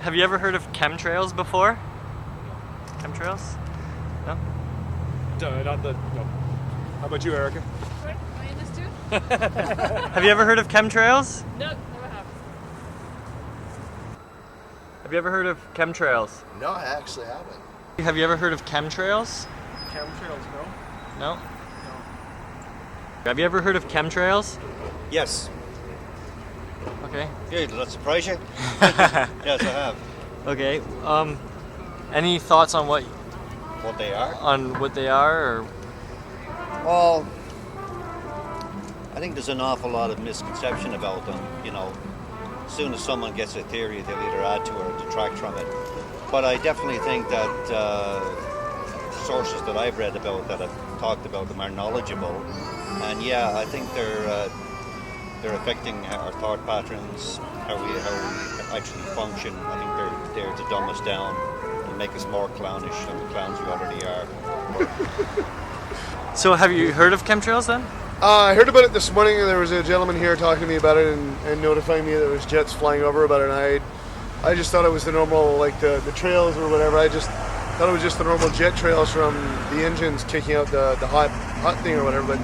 Have you ever heard of chemtrails before? Chemtrails? No? No. How about you, Erica? Sorry, am I in this too? Have you ever heard of chemtrails? No, never have. Have you ever heard of chemtrails? No, I actually haven't. Have you ever heard of chemtrails? Chemtrails, No? Have you ever heard of chemtrails? Yes. Okay. Yeah, does that surprise you? Yes, I have. Okay. Any thoughts on what They are? or Well, I think there's an awful lot of misconception about them. You know, as soon as someone gets a theory, they'll either add to or detract from it. But I definitely think that sources that I've read about that have talked about them are knowledgeable. And yeah, I think they're affecting our thought patterns, how we actually function. I think they're there to dumb us down and make us more clownish than the clowns we already are. So have you heard of chemtrails then? I heard about it this morning, and there was a gentleman here talking to me about it and notifying me that there was jets flying over about it. And I just thought it was the normal, like the trails or whatever. I just thought it was just the normal jet trails from the engines kicking out the hot thing or whatever. But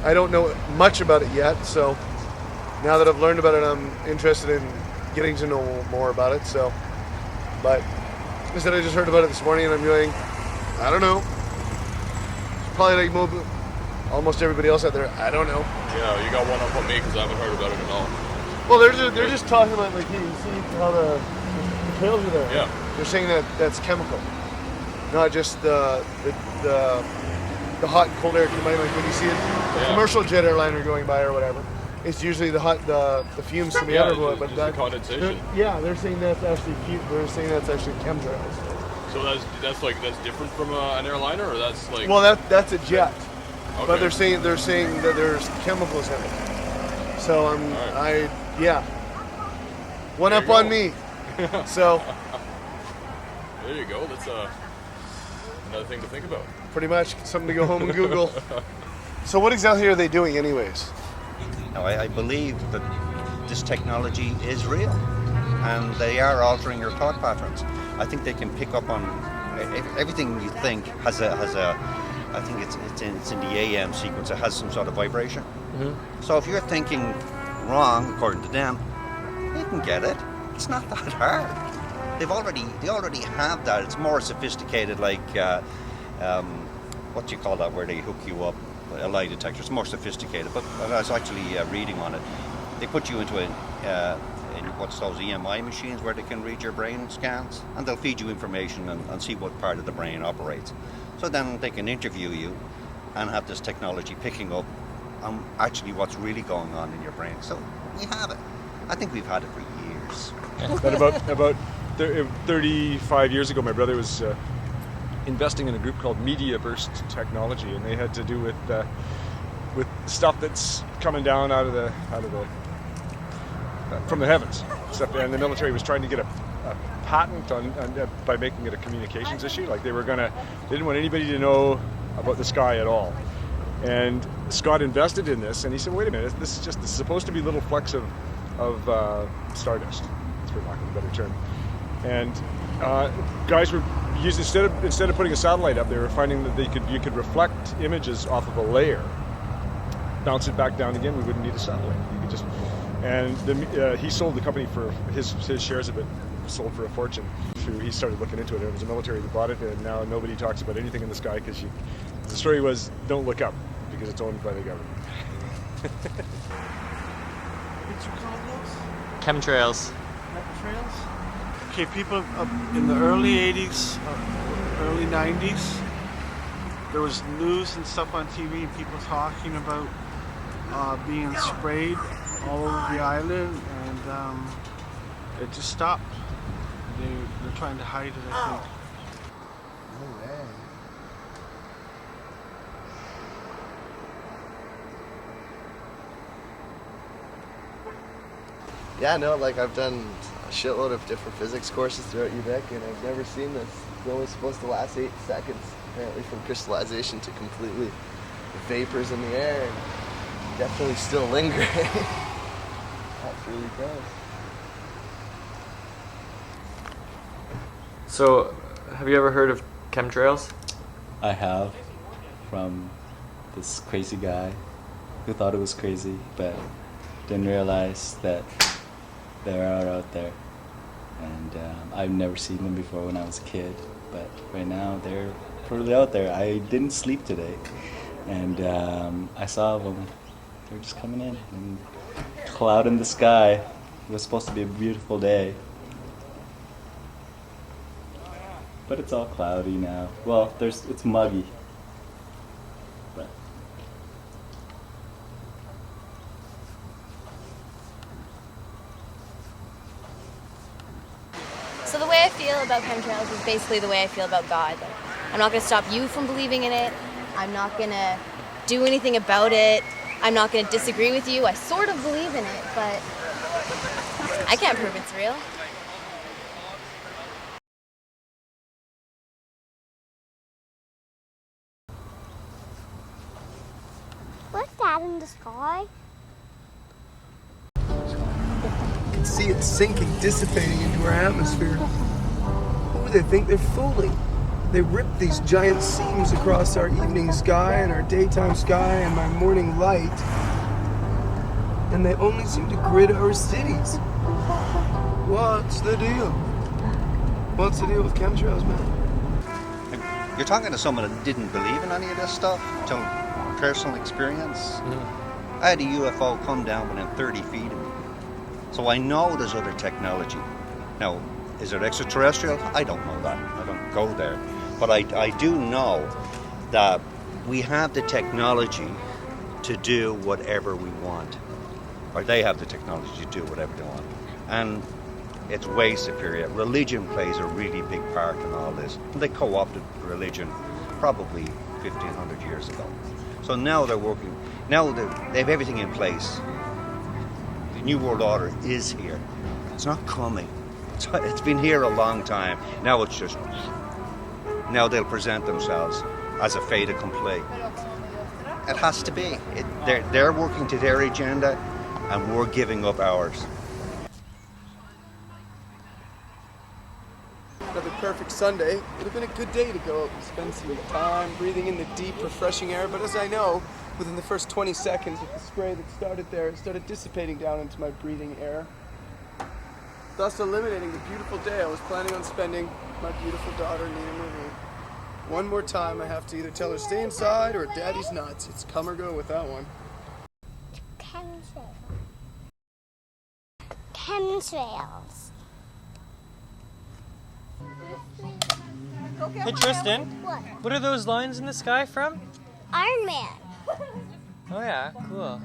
I don't know much about it yet. So now that I've learned about it, I'm interested in getting to know more about it. So, but instead, I just heard about it this morning, and I'm going, I don't know. It's probably like almost everybody else out there. I don't know. Yeah, you got one up on me because I haven't heard about it at all. Well, they're just talking about, like, you see how the trails are there. Yeah. They're saying that that's chemical, not just the hot and cold air combined. Like when you see a commercial jet airliner going by or whatever, it's usually the fumes coming out of it. But the condensation. They're saying that's actually chemtrails. So that's different from an airliner, or that's like. Well, that's a jet, okay. but they're saying that there's chemicals in it. So one There up you on go. me. So There you go. That's another thing to think about. pretty much something to go home and Google. So what exactly are they doing, anyways? Now, I believe that this technology is real, and they are altering your thought patterns. I think they can pick up on everything you think has a. I think it's in the AM sequence. It has some sort of vibration. Mm-hmm. So if you're thinking wrong, according to them, they can get it. It's not that hard. They already have that. It's more sophisticated, like what do you call that, where they hook you up, a lie detector. It's more sophisticated. But I was actually reading on it. They put you into in what's those EMI machines where they can read your brain scans, and they'll feed you information and see what part of the brain operates. So then they can interview you and have this technology picking up on actually what's really going on in your brain. So we have it. I think we've had it for years. But about 35 years ago, my brother was investing in a group called Media Burst Technology, and they had to do with stuff that's coming down out of the from the heavens. And the military was trying to get a patent on by making it a communications issue. Like they didn't want anybody to know about the sky at all. And Scott invested in this, and he said, "Wait a minute, this is supposed to be little flecks of stardust, for lack of a better term." And guys were using instead of putting a satellite up, they were finding that you could reflect images off of a layer, bounce it back down again. We wouldn't need a satellite. You could just. And he sold the company for his shares of it, sold for a fortune. He started looking into it. It was the military that bought it, and now nobody talks about anything in the sky because the story was don't look up because it's owned by the government. What's your call those? Chemtrails. Chemtrails? Okay, people in the early 80s, early 90s, there was news and stuff on TV, people talking about being sprayed all over the island, and it just stopped. They're trying to hide it, I think. No way. Yeah, no, like I've done a shitload of different physics courses throughout U.f.o, and I've never seen this. It's only supposed to last 8 seconds, apparently, from crystallization to completely vapors in the air, and definitely still lingering. That's really gross. So, have you ever heard of chemtrails? I have, from this crazy guy who thought it was crazy, but didn't realize that they are out there. And I've never seen them before when I was a kid, but right now they're totally out there. I didn't sleep today, and I saw them. They were just coming in, and cloud in the sky. It was supposed to be a beautiful day, but it's all cloudy now. Well, it's muggy. But So the way I feel about chemtrails is basically the way I feel about God. Like, I'm not going to stop you from believing in it. I'm not going to do anything about it. I'm not going to disagree with you. I sort of believe in it, but I can't prove it's real. What's that in the sky? You can see it sinking, dissipating into our atmosphere. Who do they think they're fooling? They rip these giant seams across our evening sky and our daytime sky and my morning light, and they only seem to grid our cities. What's the deal? What's the deal with chemtrails, man? You're talking to someone that didn't believe in any of this stuff, to personal experience. I had a UFO come down within 30 feet of me. So I know there's other technology. Now, is it extraterrestrial? I don't know that. I don't go there. But I do know that we have the technology to do whatever we want. Or they have the technology to do whatever they want. And it's way superior. Religion plays a really big part in all this. They co-opted religion probably 1,500 years ago. So now they're working, now they have everything in place. The New World Order is here. It's not coming. It's been here a long time. Now it's just, now they'll present themselves as a fait accompli. It has to be. They're working to their agenda and we're giving up ours. Another perfect Sunday. It would have been a good day to go out and spend some time breathing in the deep, refreshing air, but as I know, within the first 20 seconds of the spray that started there, it started dissipating down into my breathing air, thus eliminating the beautiful day I was planning on spending with my beautiful daughter, Nina Marie. One more time, I have to either tell her stay inside or daddy's nuts. It's come or go with that one. Chemtrails. Hey Tristan, What? what are those lines in the sky from? Iron Man. Oh yeah, cool.